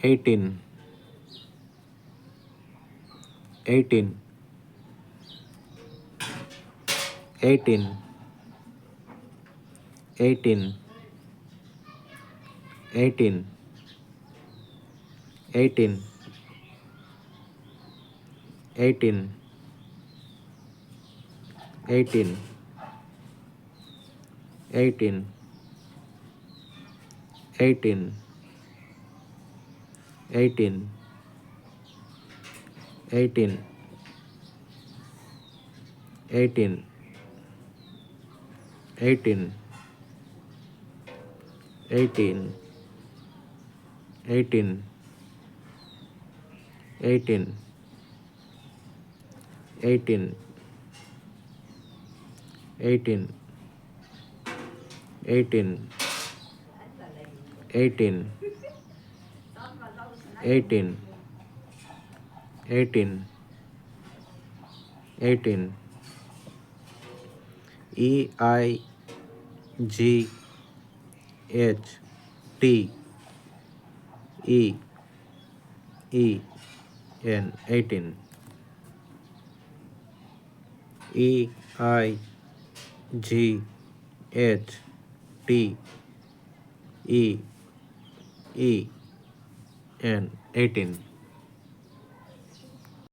18, 18, 18, 18, 18, 18, 18, 18, 18, 18, 18, 18, 18, 18, 18, 18, 18, 18, 18, 18, 18, 18, 18, 18, EIGHTEEN 18, EIGHTEEN 18.